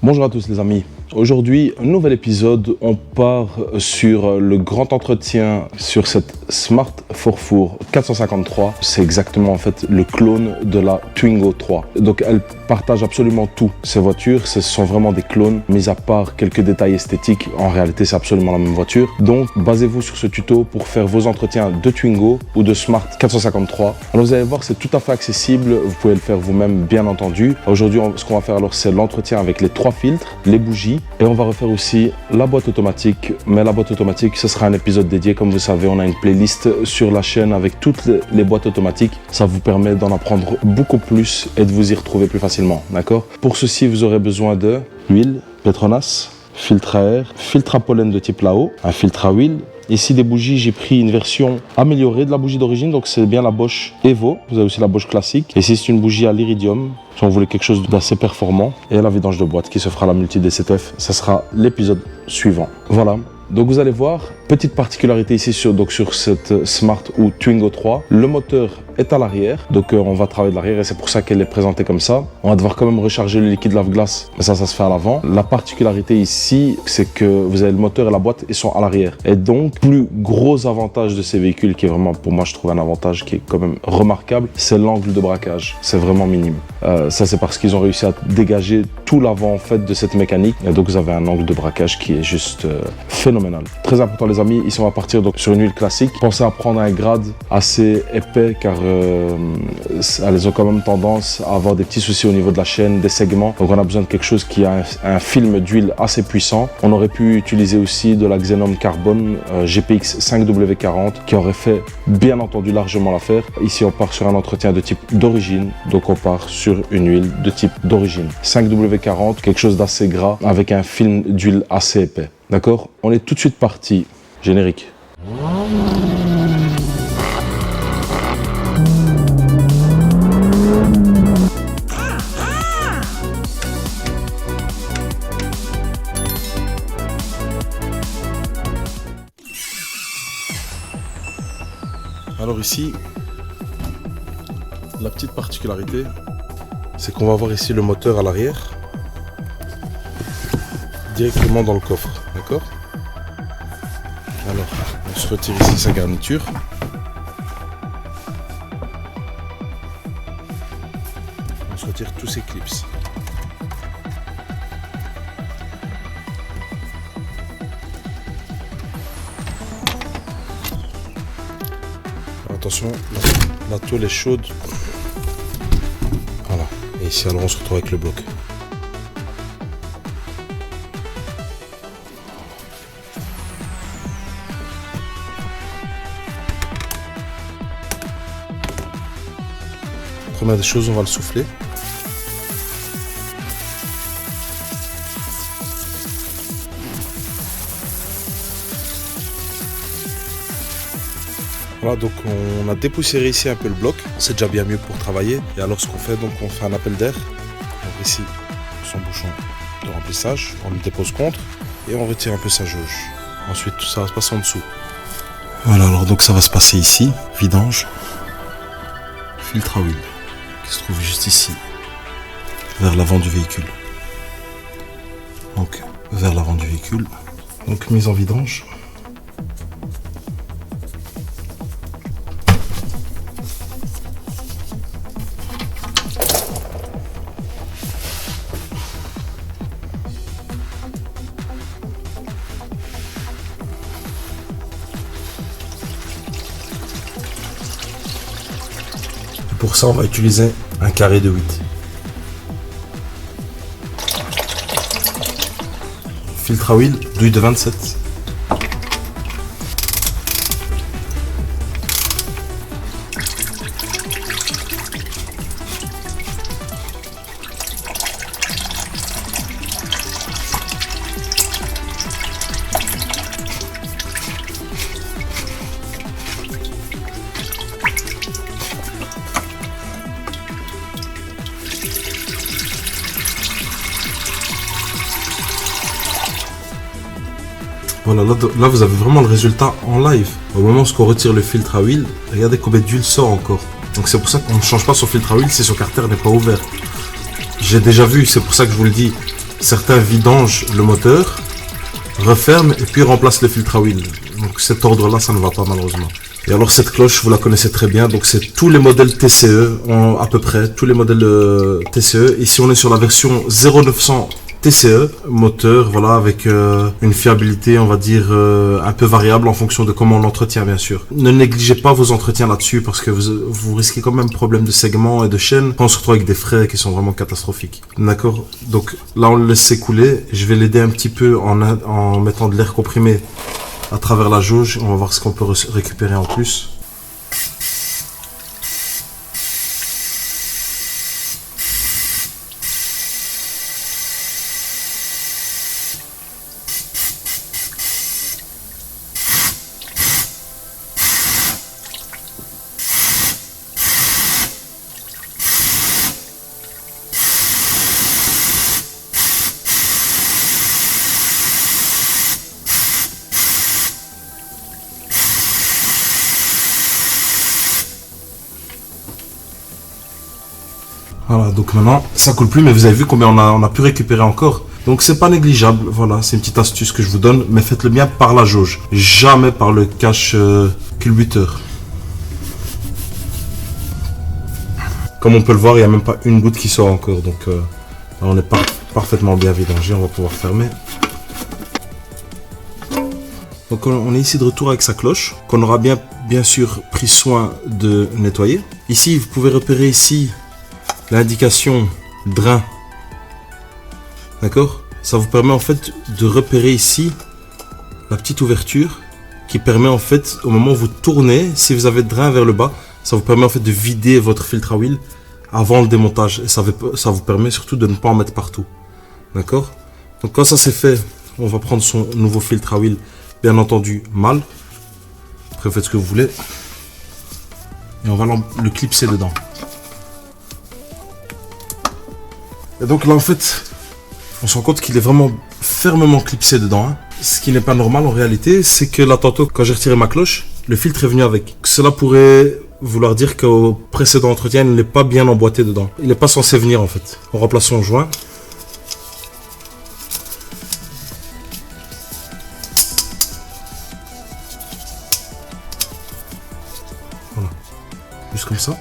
Bonjour à tous les amis. Aujourd'hui, un nouvel épisode, on part sur le grand entretien sur cette Smart 4Four 453. C'est exactement en fait le clone de la Twingo 3. Donc elle partage absolument tout. Ces voitures, ce sont vraiment des clones, mis à part quelques détails esthétiques. En réalité, c'est absolument la même voiture. Donc basez-vous sur ce tuto pour faire vos entretiens de Twingo ou de Smart 453. Alors vous allez voir, c'est tout à fait accessible. Vous pouvez le faire vous-même, bien entendu. Aujourd'hui, ce qu'on va faire alors, c'est l'entretien avec les 3 filtres, les bougies. Et on va refaire aussi la boîte automatique, mais la boîte automatique, ce sera un épisode dédié. Comme vous savez, on a une playlist sur la chaîne avec toutes les boîtes automatiques. Ça vous permet d'en apprendre beaucoup plus et de vous y retrouver plus facilement, d'accord? Pour ceci, vous aurez besoin de huile Petronas, filtre à air, filtre à pollen de type Lao, un filtre à huile. Ici, des bougies, j'ai pris une version améliorée de la bougie d'origine, donc c'est bien la Bosch Evo. Vous avez aussi la Bosch classique. Et ici, c'est une bougie à l'iridium, si on voulait quelque chose d'assez performant. Et la vidange de boîte qui se fera la multi DCTF, ça sera l'épisode suivant. Voilà. Donc vous allez voir, petite particularité ici sur cette Smart ou Twingo 3, le moteur est à l'arrière, donc on va travailler de l'arrière et c'est pour ça qu'elle est présentée comme ça. On va devoir quand même recharger le liquide lave-glace, mais ça se fait à l'avant. La particularité ici, c'est que vous avez le moteur et la boîte, ils sont à l'arrière. Et donc, plus gros avantage de ces véhicules, qui est vraiment, pour moi, je trouve un avantage qui est quand même remarquable, c'est l'angle de braquage. C'est vraiment minime. Ça, c'est parce qu'ils ont réussi à dégager tout l'avant en fait de cette mécanique. Et donc, vous avez un angle de braquage qui est juste phénoménal. Très important, les amis, ici, on va partir donc sur une huile classique. Pensez à prendre un grade assez épais, car elles ont quand même tendance à avoir des petits soucis au niveau de la chaîne, des segments. Donc on a besoin de quelque chose qui a un film d'huile assez puissant. On aurait pu utiliser aussi de la Xenon Carbone GPX 5W40 qui aurait fait bien entendu largement l'affaire. Ici on part sur un entretien de type d'origine, donc on part sur une huile de type d'origine. 5W40, quelque chose d'assez gras avec un film d'huile assez épais. D'accord? On est tout de suite parti. Générique. Alors ici, la petite particularité, c'est qu'on va avoir ici le moteur à l'arrière, directement dans le coffre, d'accord? Alors, on se retire ici sa garniture. On se retire tous ces clips. Attention, la tôle est chaude. Voilà. Et ici, alors, on se retrouve avec le bloc. Première des choses, on va le souffler. Voilà, donc on a dépoussiéré ici un peu le bloc, c'est déjà bien mieux pour travailler. Et alors ce qu'on fait, donc on fait un appel d'air. Donc ici, son bouchon de remplissage, on le dépose contre et on retire un peu sa jauge. Ensuite, tout ça va se passer en dessous. Voilà, alors donc ça va se passer ici, vidange, filtre à huile, qui se trouve juste ici, vers l'avant du véhicule. Donc vers l'avant du véhicule, donc mise en vidange. Pour ça, on va utiliser un carré de 8. Filtre à huile, douille de 27. Voilà, là vous avez vraiment le résultat en live. Au moment où on retire le filtre à huile, regardez combien d'huile sort encore. Donc c'est pour ça qu'on ne change pas son filtre à huile si son carter n'est pas ouvert. J'ai déjà vu, c'est pour ça que je vous le dis. certains vidangent le moteur, referment et puis remplacent le filtre à huile. Donc cet ordre-là, ça ne va pas malheureusement. Et alors cette cloche, vous la connaissez très bien, donc c'est tous les modèles TCE, à peu près, tous les modèles TCE. Ici on est sur la version 0900 TCE, moteur, voilà, avec une fiabilité, on va dire, un peu variable en fonction de comment on l'entretient, bien sûr. Ne négligez pas vos entretiens là-dessus, parce que vous risquez quand même problème de segments et de chaînes, surtout avec des frais qui sont vraiment catastrophiques. D'accord? Donc là on le laisse s'écouler, je vais l'aider un petit peu en mettant de l'air comprimé à travers la jauge, on va voir ce qu'on peut récupérer en plus. Voilà, donc maintenant ça coule plus, mais vous avez vu combien on a pu récupérer encore. Donc c'est pas négligeable, voilà, c'est une petite astuce que je vous donne, mais faites-le bien par la jauge, jamais par le cache culbuteur. Comme on peut le voir, il n'y a même pas une goutte qui sort encore, donc on est parfaitement bien vidangé, on va pouvoir fermer. Donc on est ici de retour avec sa cloche, qu'on aura bien sûr pris soin de nettoyer. Ici, vous pouvez repérer ici l'indication drain, d'accord? Ça vous permet en fait de repérer ici la petite ouverture qui permet en fait, au moment où vous tournez, si vous avez le drain vers le bas, ça vous permet en fait de vider votre filtre à huile avant le démontage, et ça vous permet surtout de ne pas en mettre partout, d'accord? Donc quand ça c'est fait, on va prendre son nouveau filtre à huile, bien entendu mâle, après faites ce que vous voulez, et on va le clipser dedans. Et donc là en fait, on se rend compte qu'il est vraiment fermement clipsé dedans, hein. Ce qui n'est pas normal en réalité, c'est que là tantôt quand j'ai retiré ma cloche, le filtre est venu avec. Cela pourrait vouloir dire qu'au précédent entretien, il n'est pas bien emboîté dedans. Il n'est pas censé venir en fait. On remplace son joint. Voilà, juste comme ça.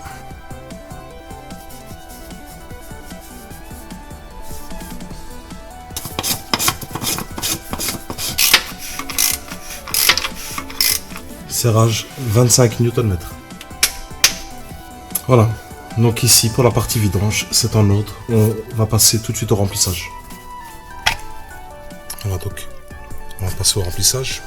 Serrage 25 Nm. Voilà, donc ici pour la partie vidange, c'est en ordre. On va passer tout de suite au remplissage. Voilà, donc on va passer au remplissage.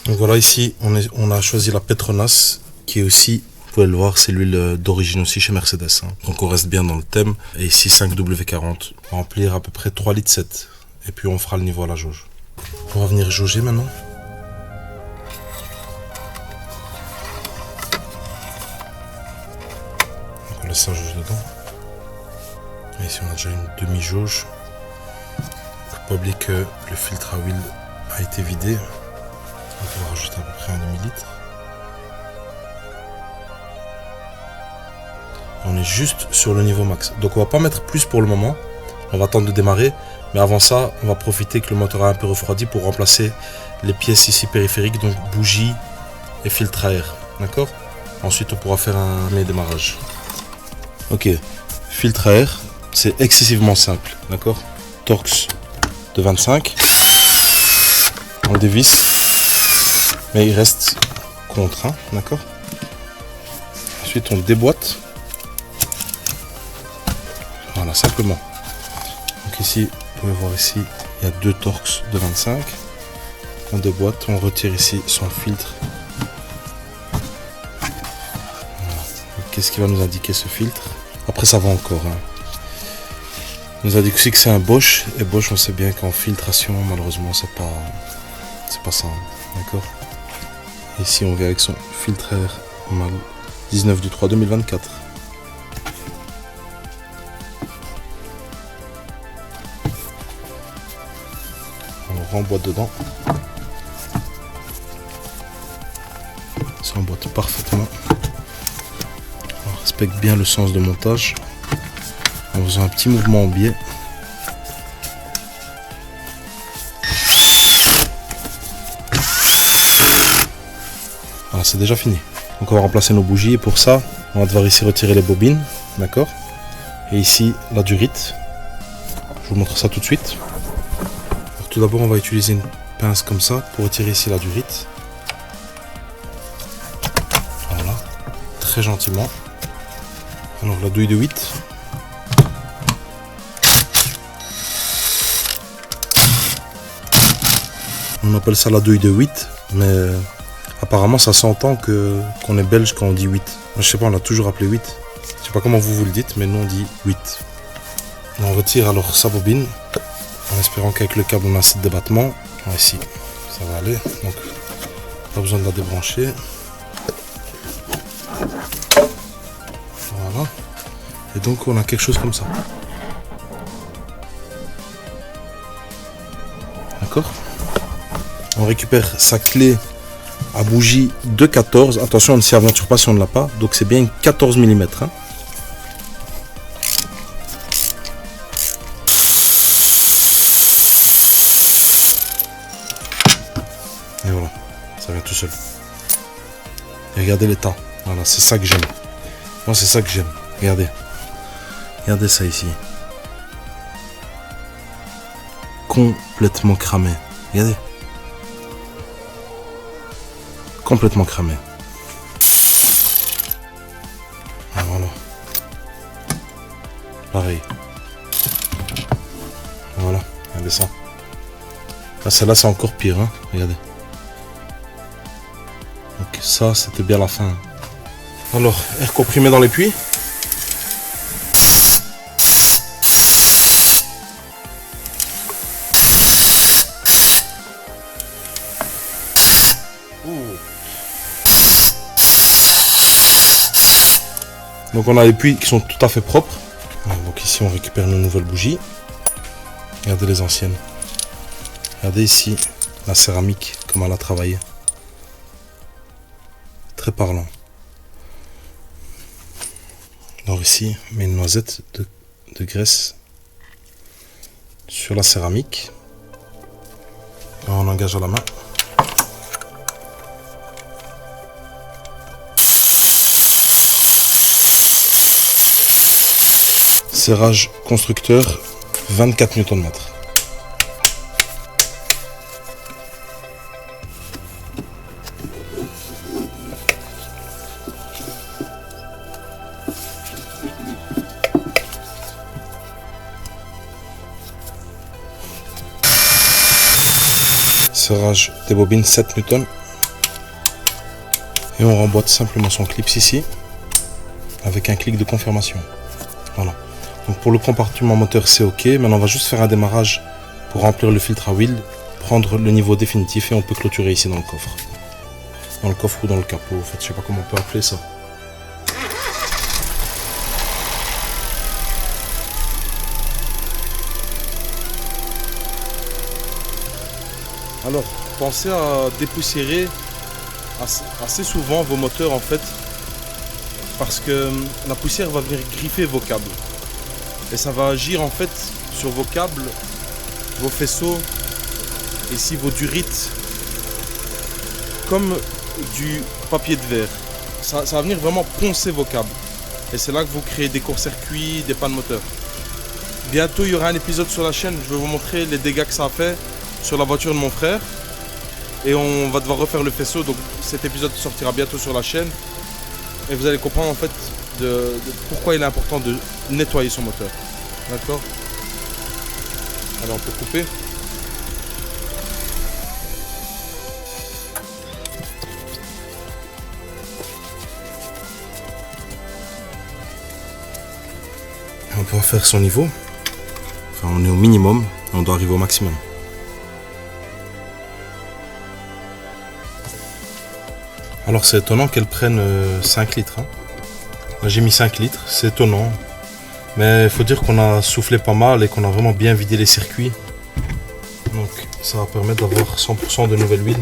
Donc voilà, ici on a choisi la Petronas, qui est aussi, vous pouvez le voir, c'est l'huile d'origine aussi chez Mercedes, hein. Donc on reste bien dans le thème. Et ici 5W40, on va remplir à peu près 3,7 litres. Et puis on fera le niveau à la jauge. On va venir jauger maintenant. Donc on laisse ça jauger dedans. Et ici on a déjà une demi-jauge. Il ne faut pas oublier que le filtre à huile a été vidé. On va rajouter à peu près un demi-litre. On est juste sur le niveau max. Donc on va pas mettre plus pour le moment. On va attendre de démarrer. Mais avant ça, on va profiter que le moteur a un peu refroidi pour remplacer les pièces ici périphériques, donc bougie et filtre à air. D'accord? Ensuite, on pourra faire un démarrage. Ok, filtre à air, c'est excessivement simple. D'accord? Torx de 25. On dévisse, mais il reste contre, hein, d'accord? Ensuite, on le déboîte. Voilà, simplement. Donc ici, vous pouvez voir ici, il y a deux Torx de 25. On déboîte, on retire ici son filtre. Voilà. Qu'est-ce qui va nous indiquer ce filtre? Après, ça va encore, hein. On nous indique aussi que c'est un Bosch. Et Bosch, on sait bien qu'en filtration, malheureusement, c'est pas ça, hein. D'accord? Ici, on vient avec son filtre à air mâle 19 du 3 2024. On remboîte dedans. C'est en boîte. emboîte parfaitement. On respecte bien le sens de montage en faisant un petit mouvement en biais. Voilà, c'est déjà fini. Donc on va remplacer nos bougies et pour ça, on va devoir ici retirer les bobines, d'accord? Et ici la durite. Je vous montre ça tout de suite. Alors, tout d'abord, on va utiliser une pince comme ça pour retirer ici la durite. Voilà, très gentiment. Alors la douille de 8. On appelle ça la douille de 8, mais apparemment ça s'entend qu'on est belge quand on dit 8. Moi, je sais pas, on a toujours appelé 8. Je sais pas comment vous le dites, mais nous on dit 8. On retire alors sa bobine, en espérant qu'avec le câble on a assez de débattement. Alors ici, ça va aller, donc pas besoin de la débrancher. Voilà. Et donc on a quelque chose comme ça. D'accord? On récupère sa clé à bougie de 14. Attention, on ne s'y aventure pas si on ne l'a pas. Donc c'est bien une 14 mm. Hein. Et voilà, ça vient tout seul. Et regardez l'état. Voilà, c'est ça que j'aime. Moi, c'est ça que j'aime. Regardez. Regardez ça ici. Complètement cramé. Regardez. Complètement cramé. Ah, voilà. Pareil. Voilà. Regardez ça. Ah, celle-là, c'est encore pire. Hein. Regardez. Donc ça, c'était bien la fin. Alors, air comprimé dans les puits. Donc on a les puits qui sont tout à fait propres. Donc ici on récupère nos nouvelles bougies. Regardez les anciennes. Regardez ici la céramique, comment elle a travaillé. Très parlant. Alors ici, on met une noisette de graisse sur la céramique. On engage à la main. Serrage constructeur 24 Nm. Serrage des bobines 7 Newton. Et on remboîte simplement son clips ici avec un clic de confirmation. Voilà. Donc pour le compartiment moteur c'est ok, maintenant on va juste faire un démarrage pour remplir le filtre à huile, prendre le niveau définitif et on peut clôturer ici dans le coffre. Dans le coffre ou dans le capot, en fait je sais pas comment on peut appeler ça. Alors pensez à dépoussiérer assez souvent vos moteurs en fait, parce que la poussière va venir griffer vos câbles. Et ça va agir en fait sur vos câbles, vos faisceaux, ici vos durites, comme du papier de verre. Ça va venir vraiment poncer vos câbles. Et c'est là que vous créez des courts-circuits, des pannes moteurs. Bientôt il y aura un épisode sur la chaîne, je vais vous montrer les dégâts que ça a fait sur la voiture de mon frère. Et on va devoir refaire le faisceau, donc cet épisode sortira bientôt sur la chaîne. Et vous allez comprendre en fait de pourquoi il est important de nettoyer son moteur. D'accord? Alors on peut couper. On peut faire son niveau. Enfin on est au minimum, on doit arriver au maximum. Alors c'est étonnant qu'elle prenne 5 litres. Hein. J'ai mis 5 litres, c'est étonnant. Mais il faut dire qu'on a soufflé pas mal et qu'on a vraiment bien vidé les circuits. Donc ça va permettre d'avoir 100% de nouvelle huile.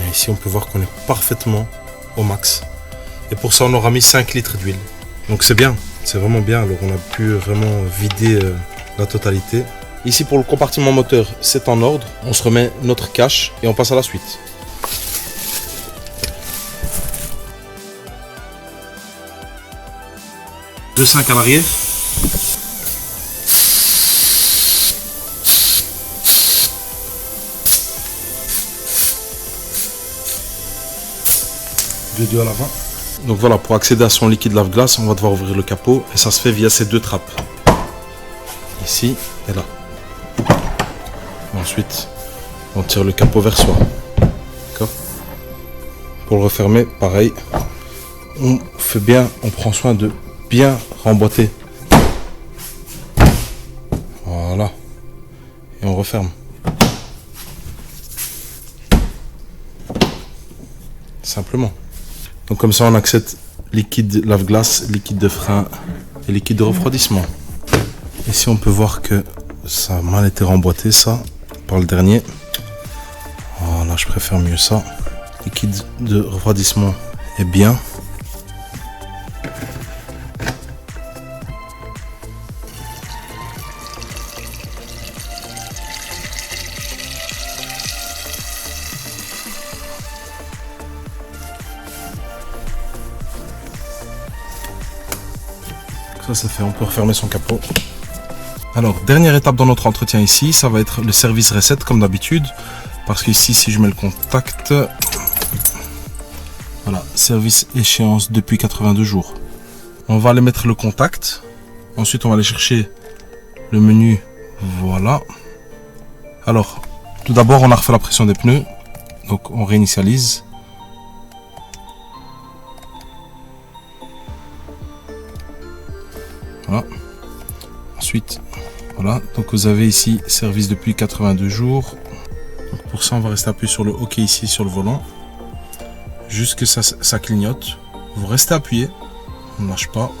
Et ici on peut voir qu'on est parfaitement au max. Et pour ça, on aura mis 5 litres d'huile. Donc c'est bien, c'est vraiment bien. Alors on a pu vraiment vider la totalité. Ici pour le compartiment moteur, c'est en ordre. On se remet notre cache et on passe à la suite. De 5 à l'arrière. De 2 à l'avant. Donc voilà, pour accéder à son liquide lave-glace, on va devoir ouvrir le capot et ça se fait via ces 2 trappes. Ici et là. Et ensuite, on tire le capot vers soi. D'accord. Pour le refermer, pareil. On prend soin de bien remboîter. Voilà. Et on referme. Simplement. Donc comme ça on accède liquide lave-glace, liquide de frein et liquide de refroidissement. Ici on peut voir que ça a mal été remboîté ça par le dernier. Voilà, je préfère mieux ça. Liquide de refroidissement est bien. Ça c'est fait, on peut refermer son capot. Alors, dernière étape dans notre entretien ici, ça va être le service reset comme d'habitude. Parce qu'ici, si je mets le contact, voilà, service échéance depuis 82 jours. On va aller mettre le contact. Ensuite, on va aller chercher le menu. Voilà. Alors, tout d'abord, on a refait la pression des pneus. Donc, on réinitialise. Voilà. Ensuite, voilà. Donc vous avez ici service depuis 82 jours. Donc pour ça, on va rester appuyé sur le OK ici sur le volant. Jusque ça clignote. Vous restez appuyé. On ne lâche pas.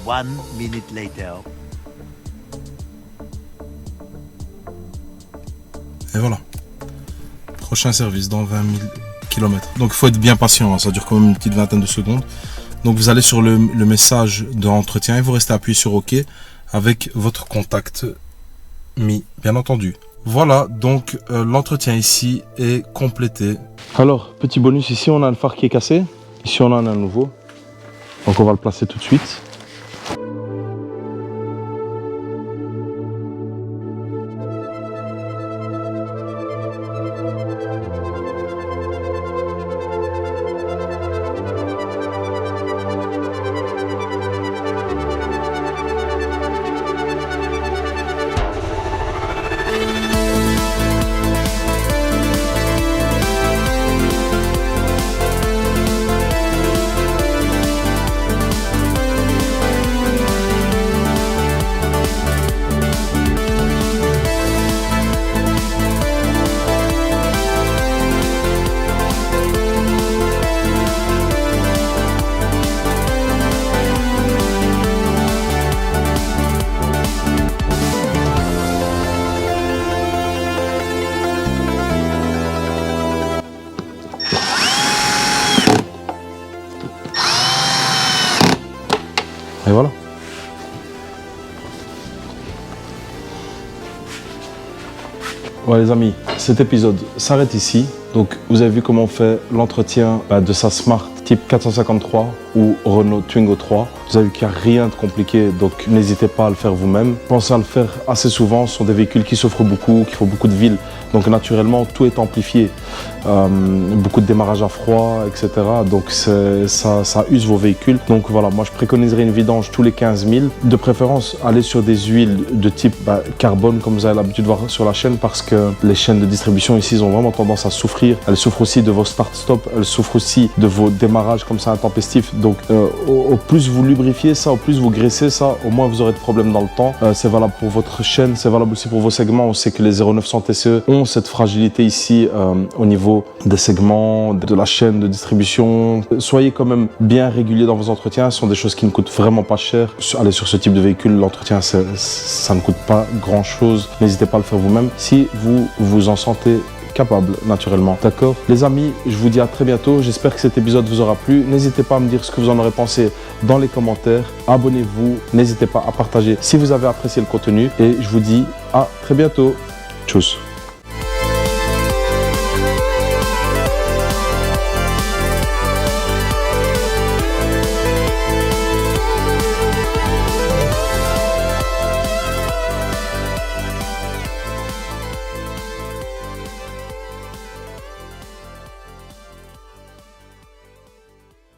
1 minute later. Et voilà. Prochain service dans 20 000 km. Donc il faut être bien patient. Hein. Ça dure quand même une petite vingtaine de secondes. Donc vous allez sur le message d'entretien et vous restez appuyé sur OK avec votre contact mis, bien entendu. Voilà, donc l'entretien ici est complété. Alors, petit bonus, ici on a le phare qui est cassé. Ici on en a un nouveau. Donc on va le placer tout de suite. Et voilà. Voilà les amis, cet épisode s'arrête ici. Donc vous avez vu comment on fait l'entretien de sa Smart type 453 ou Renault Twingo 3. Vous avez vu qu'il n'y a rien de compliqué, donc n'hésitez pas à le faire vous-même. Pensez à le faire assez souvent, ce sont des véhicules qui souffrent beaucoup, qui font beaucoup de villes. Donc naturellement, tout est amplifié. Beaucoup de démarrage à froid, etc. Donc ça use vos véhicules. Donc voilà, moi je préconiserais une vidange tous les 15 000. De préférence, allez sur des huiles de type carbone, comme vous avez l'habitude de voir sur la chaîne, parce que les chaînes de distribution ici, ils ont vraiment tendance à souffrir. Elles souffrent aussi de vos start-stop, elles souffrent aussi de vos démarrages comme ça intempestifs. Donc au plus vous lubrifiez ça, au plus vous graissez ça, au moins vous aurez de problèmes dans le temps. C'est valable pour votre chaîne, c'est valable aussi pour vos segments. On sait que les 0900 TCE ont cette fragilité ici au niveau des segments, de la chaîne de distribution. Soyez quand même bien réguliers dans vos entretiens, ce sont des choses qui ne coûtent vraiment pas cher. Allez sur ce type de véhicule, l'entretien ça ne coûte pas grand chose, n'hésitez pas à le faire vous-même. Si vous vous en sentez capable naturellement. D'accord? Les amis, je vous dis à très bientôt. J'espère que cet épisode vous aura plu. N'hésitez pas à me dire ce que vous en aurez pensé dans les commentaires. Abonnez-vous. N'hésitez pas à partager si vous avez apprécié le contenu. Et je vous dis à très bientôt. Tchuss.